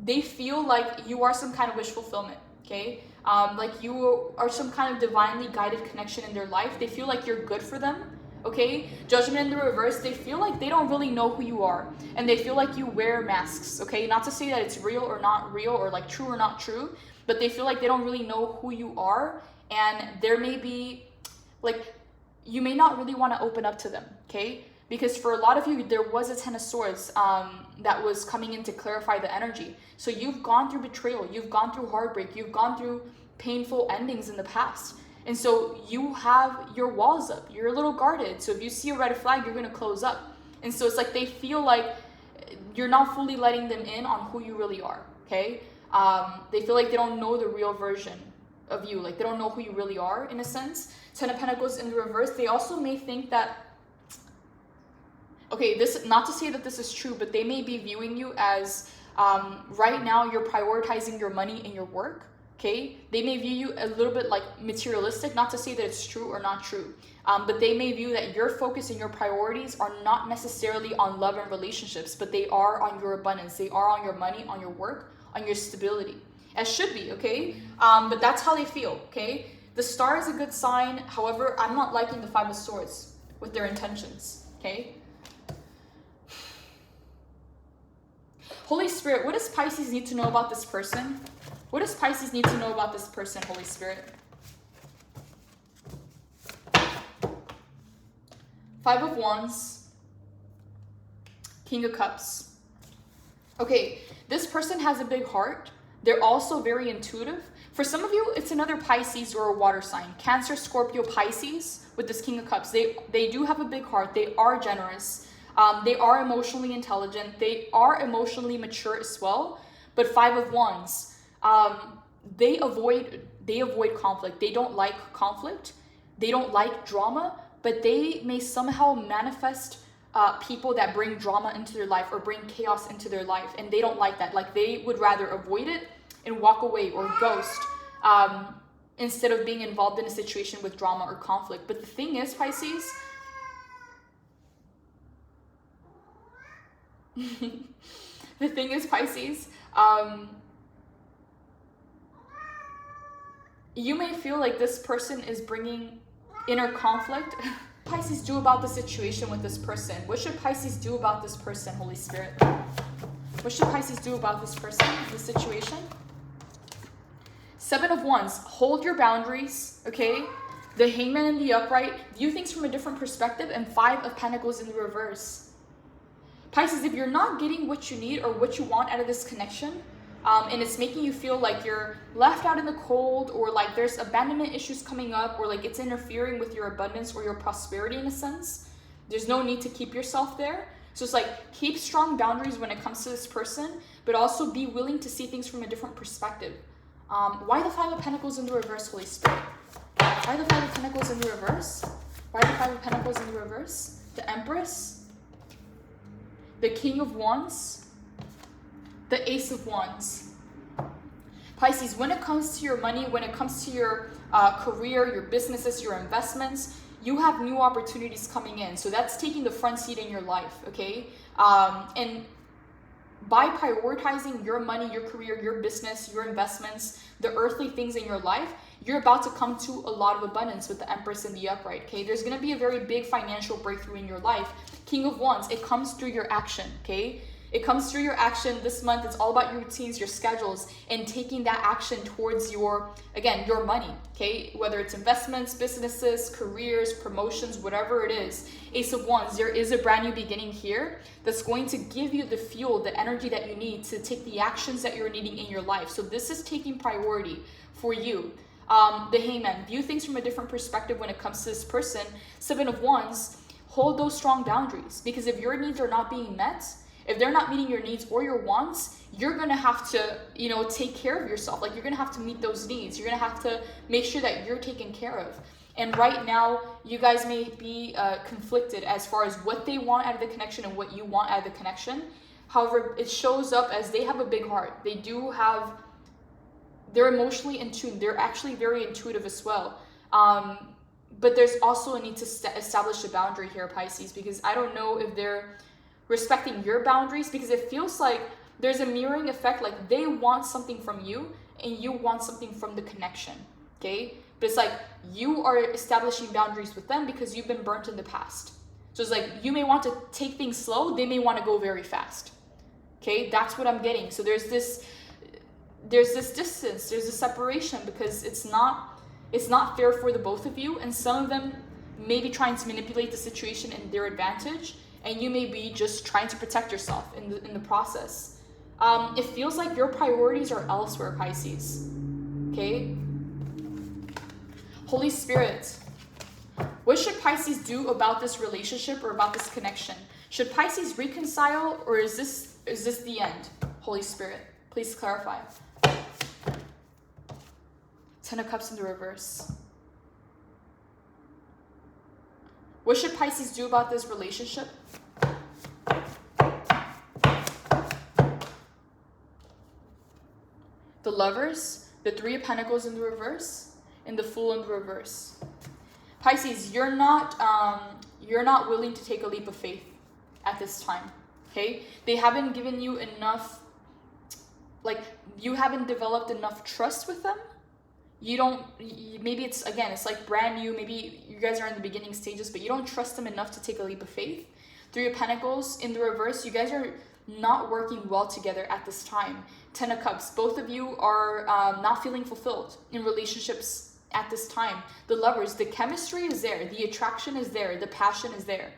They feel like you are some kind of wish fulfillment, okay? Like you are some kind of divinely guided connection in their life. They feel like you're good for them. Okay, Judgment in the reverse, they feel like they don't really know who you are, and they feel like you wear masks, okay? Not to say that it's real or not real, or like true or not true, but they feel like they don't really know who you are, and there may be, like, you may not really want to open up to them, okay? Because for a lot of you, there was a 10 of Swords that was coming in to clarify the energy. So you've gone through betrayal, you've gone through heartbreak, you've gone through painful endings in the past. And so you have your walls up, you're a little guarded. So if you see a red flag, you're going to close up. And so it's like they feel like you're not fully letting them in on who you really are, okay? They feel like they don't know the real version of you. Like they don't know who you really are in a sense. 10 of Pentacles in the reverse, they also may think that, okay, this, not to say that this is true, but they may be viewing you as right now you're prioritizing your money and your work. Okay, they may view you a little bit like materialistic, not to say that it's true or not true, but they may view that your focus and your priorities are not necessarily on love and relationships, but they are on your abundance. They are on your money, on your work, on your stability, as should be, okay? But that's how they feel, okay? The Star is a good sign. However, I'm not liking the Five of Swords with their intentions, okay? Holy Spirit, what does Pisces need to know about this person? What does Pisces need to know about this person, Holy Spirit? Five of Wands, King of Cups. Okay, this person has a big heart. They're also very intuitive. For some of you, it's another Pisces or a water sign. Cancer, Scorpio, Pisces with this King of Cups. They do have a big heart. They are generous. They are emotionally intelligent. They are emotionally mature as well. But Five of Wands, they avoid conflict. They don't like conflict. They don't like drama, but they may somehow manifest people that bring drama into their life or bring chaos into their life, and they don't like that. Like, they would rather avoid it and walk away or ghost instead of being involved in a situation with drama or conflict. But the thing is, Pisces, the thing is, Pisces, you may feel like this person is bringing inner conflict. Pisces do about the situation with this person? What should Pisces do about this person, Holy Spirit? What should Pisces do about this person, this situation? Seven of Wands, hold your boundaries, okay? The Hangman in the upright, view things from a different perspective, and Five of Pentacles in the reverse. Pisces, if you're not getting what you need or what you want out of this connection, and it's making you feel like you're left out in the cold, or like there's abandonment issues coming up, or like it's interfering with your abundance or your prosperity in a sense, there's no need to keep yourself there. So it's like, keep strong boundaries when it comes to this person, but also be willing to see things from a different perspective. Why the Five of Pentacles in the reverse, Holy Spirit? Why the Five of Pentacles in the reverse? Why the Five of Pentacles in the reverse? The Empress, the King of Wands, the Ace of Wands. Pisces, when it comes to your money, when it comes to your career, your businesses, your investments, you have new opportunities coming in. So that's taking the front seat in your life, okay? And by prioritizing your money, your career, your business, your investments, the earthly things in your life, you're about to come to a lot of abundance with the Empress in the upright, okay? There's going to be a very big financial breakthrough in your life. King of Wands, it comes through your action, okay? It comes through your action this month. It's all about your routines, your schedules, and taking that action towards your, again, your money, okay? Whether it's investments, businesses, careers, promotions, whatever it is. Ace of Wands, there is a brand new beginning here that's going to give you the fuel, the energy that you need to take the actions that you're needing in your life. So this is taking priority for you. The Hangman, view things from a different perspective when it comes to this person. Seven of Wands, hold those strong boundaries, because if your needs are not being met, if they're not meeting your needs or your wants, you're going to have to, you know, take care of yourself. Like, you're going to have to meet those needs. You're going to have to make sure that you're taken care of. And right now, you guys may be conflicted as far as what they want out of the connection and what you want out of the connection. However, it shows up as they have a big heart. They do have, they're emotionally in tune. They're actually very intuitive as well. But there's also a need to establish a boundary here, Pisces, because I don't know if they're respecting your boundaries, because it feels like there's a mirroring effect. Like, they want something from you and you want something from the connection, okay? But it's like you are establishing boundaries with them because you've been burnt in the past. So it's like you may want to take things slow, they may want to go very fast, okay? That's what I'm getting. So there's this distance, there's a separation, because it's not fair for the both of you, and some of them may be trying to manipulate the situation in their advantage, and you may be just trying to protect yourself in the process. It feels like your priorities are elsewhere, Pisces, okay? Holy Spirit, what should Pisces do about this relationship or about this connection? Should Pisces reconcile, or is this the end? Holy Spirit, please clarify. Ten of Cups in the reverse. What should Pisces do about this relationship? The Lovers, the Three of Pentacles in the reverse, and the Fool in the reverse. Pisces, you're not willing to take a leap of faith at this time, okay? They haven't given you enough, like, you haven't developed enough trust with them. maybe it's, again, it's like brand new, maybe you guys are in the beginning stages, but you don't trust them enough to take a leap of faith. Three of Pentacles in the reverse, you guys are not working well together at this time. Ten of Cups, both of you are not feeling fulfilled in relationships at this time. The Lovers, the chemistry is there, the attraction is there, the passion is there.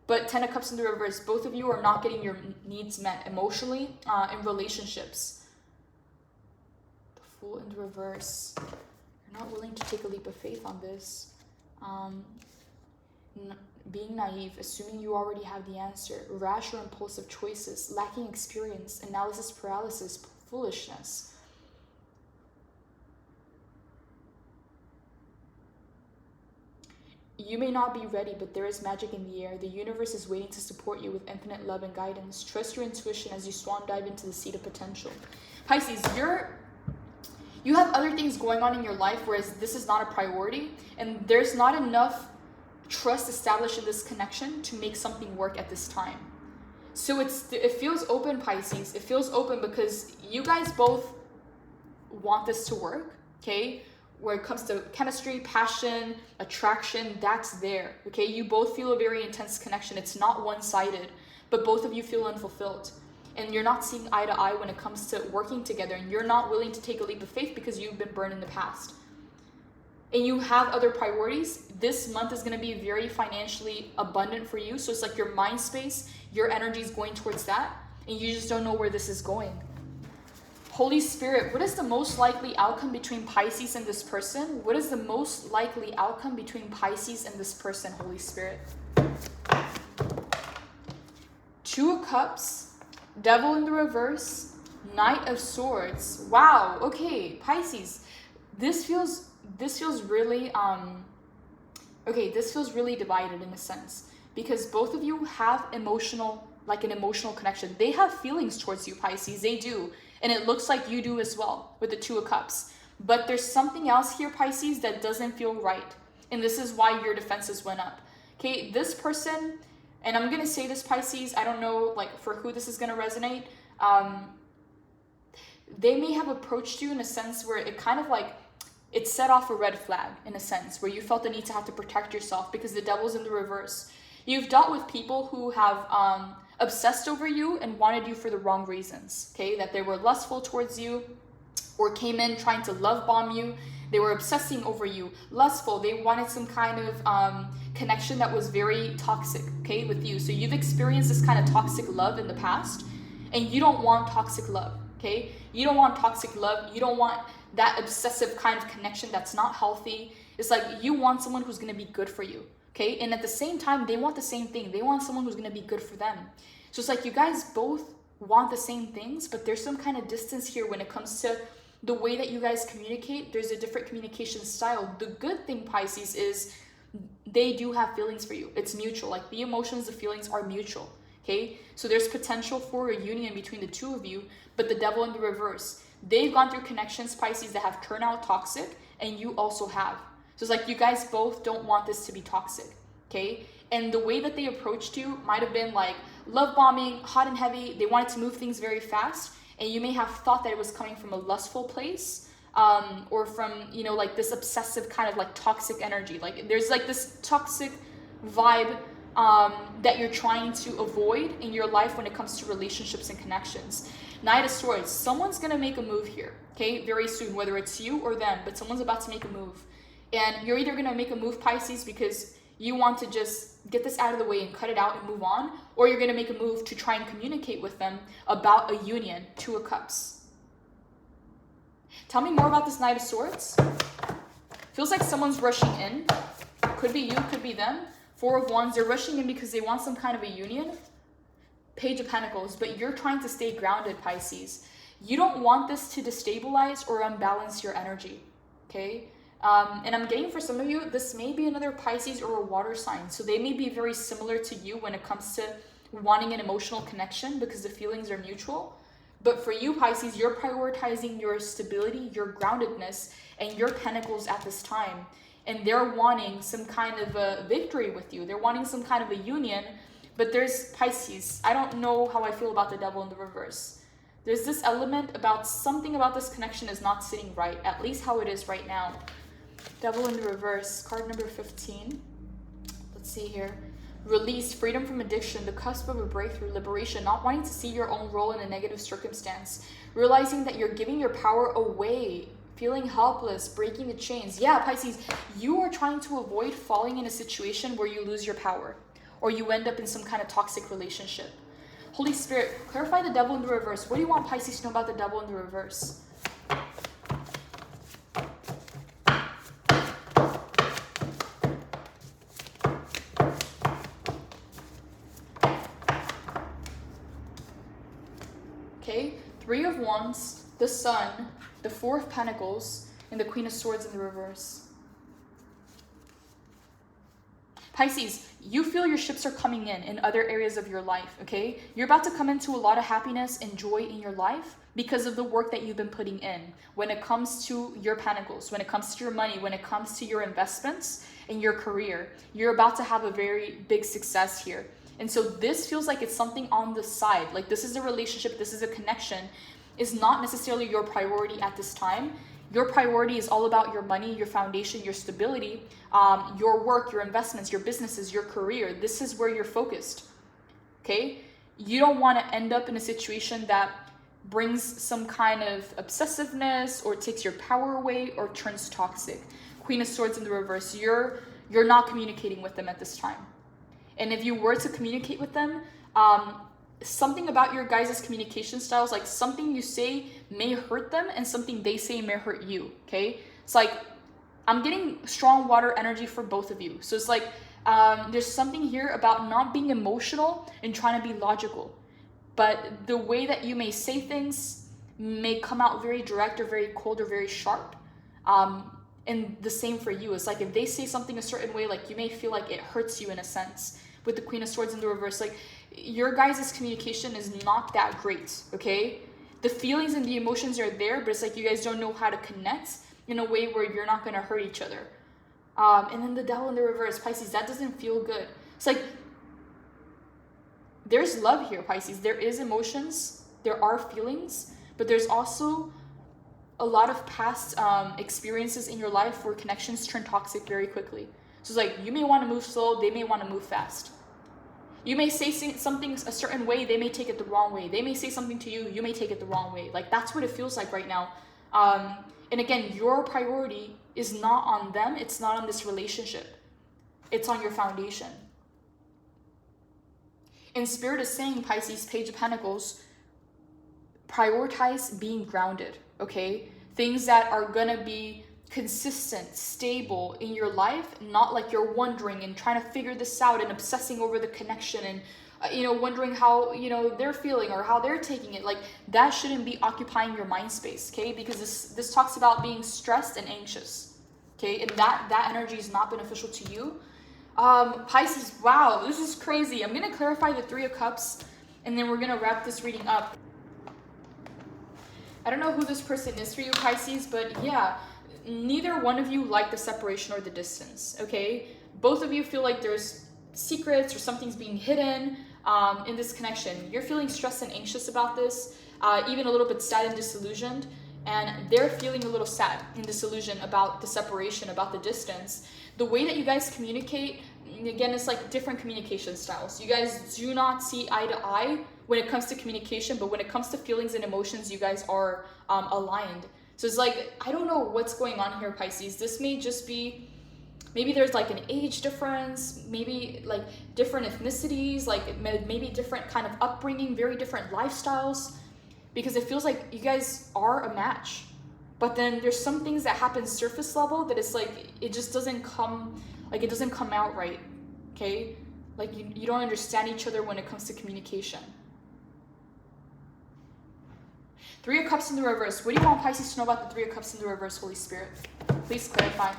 But Ten of Cups in the reverse, both of you are not getting your needs met emotionally in relationships. The Fool in the reverse, you're not willing to take a leap of faith on this. Being naive, assuming you already have the answer, rash or impulsive choices, lacking experience, analysis paralysis, foolishness. You may not be ready, but there is magic in the air. The universe is waiting to support you with infinite love and guidance. Trust your intuition as you swan dive into the seed of potential. Pisces, you have other things going on in your life, whereas this is not a priority, and there's not enough trust established in this connection to make something work at this time. So it feels open, Pisces. It feels open because you guys both want this to work, okay? Where it comes to chemistry, passion, attraction, that's there, okay? You both feel a very intense connection. It's not one-sided, but both of you feel unfulfilled. And you're not seeing eye to eye when it comes to working together, and you're not willing to take a leap of faith because you've been burned in the past. And you have other priorities. This month is going to be very financially abundant for you. So it's like your mind space, your energy is going towards that, and you just don't know where this is going. Holy Spirit, what is the most likely outcome between Pisces and this person? What is the most likely outcome between Pisces and this person, Holy Spirit? Two of Cups, Devil in the reverse, Knight of Swords. Wow, okay, Pisces. This feels really this feels really divided in a sense, because both of you have an emotional connection. They have feelings towards you, Pisces, they do, and it looks like you do as well with the Two of Cups. But there's something else here, Pisces, that doesn't feel right, and this is why your defenses went up. Okay, this person, and I'm gonna say this, Pisces, I don't know like for who this is gonna resonate, they may have approached you in a sense where it kind of like it set off a red flag in a sense, where you felt the need to have to protect yourself because the Devil's in the reverse. You've dealt with people who have obsessed over you and wanted you for the wrong reasons, okay? That they were lustful towards you or came in trying to love bomb you. They were obsessing over you, lustful. They wanted some kind of connection that was very toxic, okay, with you. So you've experienced this kind of toxic love in the past, and you don't want toxic love, okay? You don't want toxic love. You don't want that obsessive kind of connection that's not healthy. It's like you want someone who's going to be good for you, okay? And at the same time, they want the same thing. They want someone who's going to be good for them. So it's like you guys both want the same things, but there's some kind of distance here when it comes to the way that you guys communicate. There's a different communication style. The good thing, Pisces, is they do have feelings for you. It's mutual. Like the emotions, the feelings are mutual, okay? So there's potential for a union between the two of you, but the Devil in the reverse, they've gone through connections, Pisces, that have turned out toxic, and you also have. So it's like you guys both don't want this to be toxic, okay? And the way that they approached you might have been like love bombing, hot and heavy. They wanted to move things very fast, and you may have thought that it was coming from a lustful place, or from, you know, like this obsessive kind of like toxic energy. Like there's like this toxic vibe that you're trying to avoid in your life when it comes to relationships and connections. Knight of Swords, someone's gonna make a move here, okay, very soon, whether it's you or them, but someone's about to make a move. And you're either gonna make a move, Pisces, because you want to just get this out of the way and cut it out and move on, or you're gonna make a move to try and communicate with them about a union. Two of Cups. Tell me more about this Knight of Swords. Feels like someone's rushing in. Could be you, could be them. Four of Wands, they're rushing in because they want some kind of a union. Page of Pentacles, but you're trying to stay grounded, Pisces. You don't want this to destabilize or unbalance your energy, okay? And I'm getting for some of you, this may be another Pisces or a water sign. So they may be very similar to you when it comes to wanting an emotional connection because the feelings are mutual. But for you, Pisces, you're prioritizing your stability, your groundedness, and your pentacles at this time. And they're wanting some kind of a victory with you. They're wanting some kind of a union. But there's Pisces. I don't know how I feel about the Devil in the reverse. There's this element about something about this connection is not sitting right, at least how it is right now. Devil in the reverse, card number 15. Let's see here. Release, freedom from addiction, the cusp of a breakthrough, liberation, not wanting to see your own role in a negative circumstance, realizing that you're giving your power away, feeling helpless, breaking the chains. Yeah, Pisces, you are trying to avoid falling in a situation where you lose your power or you end up in some kind of toxic relationship. Holy Spirit, clarify the devil in the reverse. What do you want Pisces to know about the devil in the reverse? Okay, Three of Wands, the Sun, the Four of Pentacles, and the Queen of Swords in the reverse. Pisces, you feel your ships are coming in other areas of your life, okay? You're about to come into a lot of happiness and joy in your life because of the work that you've been putting in. When it comes to your pentacles, when it comes to your money, when it comes to your investments and your career, you're about to have a very big success here. And so this feels like it's something on the side. Like this is a relationship, this is a connection, is not necessarily your priority at this time. Your priority is all about your money, your foundation, your stability, your work, your investments, your businesses, your career. This is where you're focused, okay? You don't want to end up in a situation that brings some kind of obsessiveness or takes your power away or turns toxic. Queen of Swords in the reverse, you're not communicating with them at this time. And if you were to communicate with them, something about your guys' communication styles, like something you say may hurt them and something they say may hurt you, okay? It's like, I'm getting strong water energy for both of you. So it's like, there's something here about not being emotional and trying to be logical. But the way that you may say things may come out very direct or very cold or very sharp. And the same for you. It's like if they say something a certain way, like you may feel like it hurts you in a sense. With the Queen of Swords in the reverse, like your guys' communication is not that great, okay? The feelings and the emotions are there, but it's like you guys don't know how to connect in a way where you're not going to hurt each other. And then the devil in the reverse, Pisces, that doesn't feel good. It's like there's love here, Pisces. There is emotions, there are feelings, but there's also a lot of past experiences in your life where connections turn toxic very quickly. So it's like you may want to move slow, they may want to move fast. You may say something a certain way, they may take it the wrong way. They may say something to you, you may take it the wrong way. Like that's what it feels like right now. And again, your priority is not on them. It's not on this relationship. It's on your foundation. And Spirit is saying, Pisces, Page of Pentacles, prioritize being grounded, okay? Things that are gonna be consistent, stable in your life, not like you're wondering and trying to figure this out and obsessing over the connection and wondering how they're feeling or how they're taking it. Like that shouldn't be occupying your mind space, okay? Because this talks about being stressed and anxious, okay? And that energy is not beneficial to you. Pisces, wow, this is crazy. I'm gonna clarify the Three of Cups and then we're gonna wrap this reading up. I don't know who this person is for you, Pisces, but yeah, neither one of you like the separation or the distance, okay? Both of you feel like there's secrets or something's being hidden in this connection. You're feeling stressed and anxious about this, even a little bit sad and disillusioned, and they're feeling a little sad and disillusioned about the separation, about the distance. The way that you guys communicate, again, it's like different communication styles. You guys do not see eye to eye when it comes to communication, but when it comes to feelings and emotions, you guys are aligned. So it's like, I don't know what's going on here, Pisces. This may just be, maybe there's like an age difference, maybe like different ethnicities, like maybe different kind of upbringing, very different lifestyles, because it feels like you guys are a match. But then there's some things that happen surface level that it's like, it just doesn't come, like it doesn't come out right, okay? Like you don't understand each other when it comes to communication. Three of Cups in the reverse. What do you want Pisces to know about the Three of Cups in the reverse, Holy Spirit? Please clarify.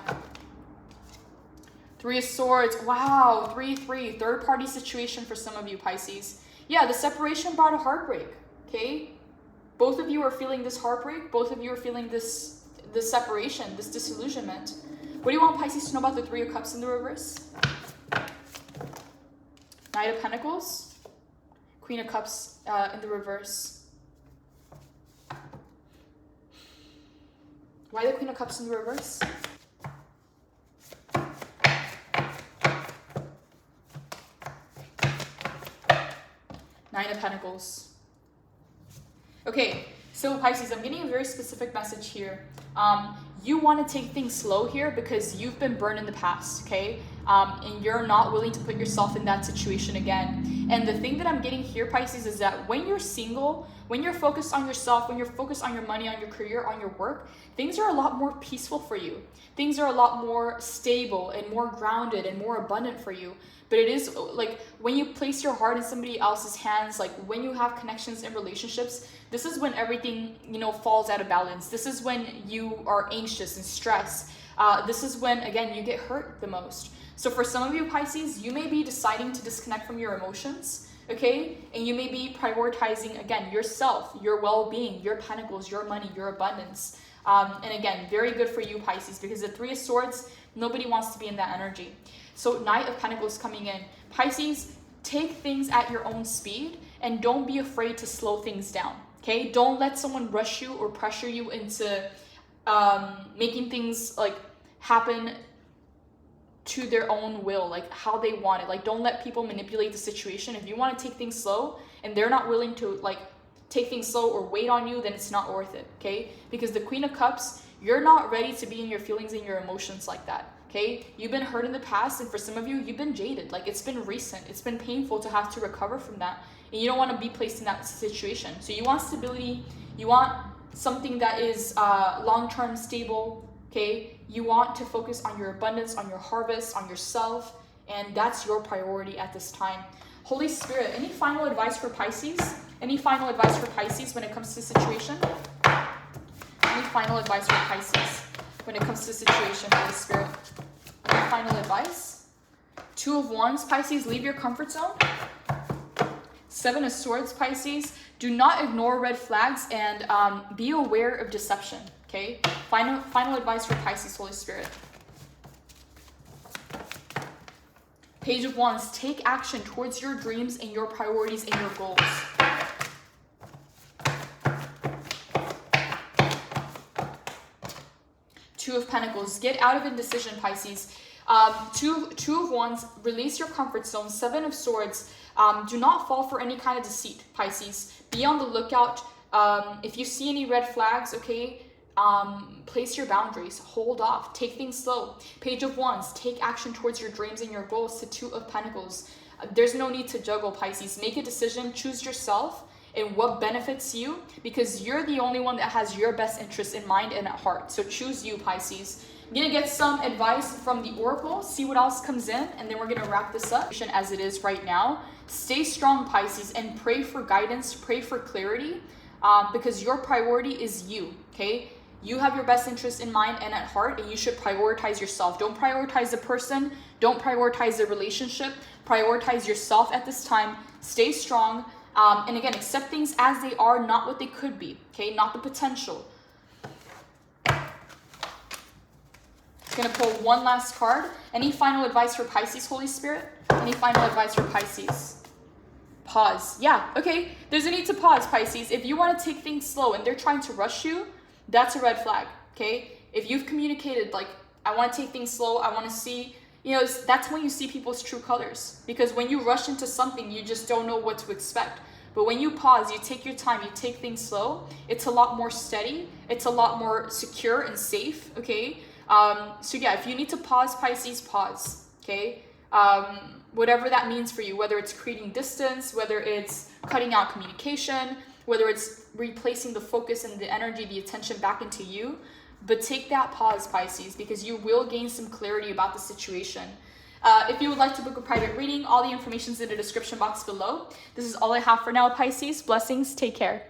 Three of Swords. Wow, 3-3. Third party situation for some of you, Pisces. Yeah, the separation brought a heartbreak, okay? Both of you are feeling this heartbreak. Both of you are feeling this separation, this disillusionment. What do you want Pisces to know about the Three of Cups in the reverse? Knight of Pentacles. Queen of Cups in the reverse. Why the Queen of Cups in the reverse? Nine of Pentacles. Okay, so Pisces, I'm getting a very specific message here. You want to take things slow here because you've been burned in the past, okay? And you're not willing to put yourself in that situation again. And the thing that I'm getting here, Pisces, is that when you're single, when you're focused on yourself, when you're focused on your money, on your career, on your work, things are a lot more peaceful for you. Things are a lot more stable and more grounded and more abundant for you. But it is like when you place your heart in somebody else's hands, like when you have connections and relationships, this is when everything, you know, falls out of balance. This is when you are anxious and stressed. This is when, again, you get hurt the most. So for some of you, Pisces, you may be deciding to disconnect from your emotions, okay? And you may be prioritizing, again, yourself, your well-being, your pentacles, your money, your abundance. And again, very good for you, Pisces, because the Three of Swords, nobody wants to be in that energy. So Knight of Pentacles coming in. Pisces, take things at your own speed and don't be afraid to slow things down, okay? Don't let someone rush you or pressure you into making things like happen to their own will, like how they want it. Like, don't let people manipulate the situation. If you want to take things slow and they're not willing to like take things slow or wait on you, then it's not worth it, okay? Because the Queen of Cups, you're not ready to be in your feelings and your emotions like that. Okay, you've been hurt in the past, and for some of you, you've been jaded. Like, it's been recent. It's been painful to have to recover from that, and you don't want to be placed in that situation. So you want stability. You want something that is long-term stable. Okay, you want to focus on your abundance, on your harvest, on yourself, and that's your priority at this time. Holy Spirit, any final advice for Pisces? Any final advice for Pisces when it comes to the situation? Any final advice for Pisces when it comes to the situation, Holy Spirit? Any final advice? Two of Wands, Pisces, leave your comfort zone. Seven of Swords, Pisces, do not ignore red flags and be aware of deception, okay? Final advice for Pisces, Holy Spirit. Page of Wands, take action towards your dreams and your priorities and your goals. Two of Pentacles, get out of indecision, Pisces. Two of Wands, release your comfort zone. Seven of Swords, do not fall for any kind of deceit, Pisces. Be on the lookout. If you see any red flags, okay, place your boundaries. Hold off. Take things slow. Page of Wands, take action towards your dreams and your goals. To Two of Pentacles, there's no need to juggle, Pisces. Make a decision. Choose yourself and what benefits you, because you're the only one that has your best interest in mind and at heart. So choose you, Pisces. I'm gonna get some advice from the Oracle, see what else comes in, and then we're gonna wrap this up as it is right now. Stay strong, Pisces, and pray for guidance, pray for clarity, because your priority is you, okay? You have your best interest in mind and at heart, and you should prioritize yourself. Don't prioritize the person, don't prioritize the relationship, prioritize yourself at this time. Stay strong. And again, accept things as they are, not what they could be, okay? Not the potential. Gonna pull one last card. Any final advice for Pisces, Holy Spirit? Any final advice for Pisces? Pause. Yeah, okay. There's a need to pause, Pisces. If you want to take things slow and they're trying to rush you, that's a red flag, okay? If you've communicated, like, I want to take things slow, I want to see, you know, that's when you see people's true colors. Because when you rush into something, you just don't know what to expect. But when you pause, you take your time, you take things slow, it's a lot more steady, it's a lot more secure and safe, okay? So yeah, if you need to pause, Pisces, pause, okay? Whatever that means for you, whether it's creating distance, whether it's cutting out communication, whether it's replacing the focus and the energy, the attention back into you, but take that pause, Pisces, because you will gain some clarity about the situation. If you would like to book a private reading, all the information is in the description box below. This is all I have for now, Pisces. Blessings. Take care.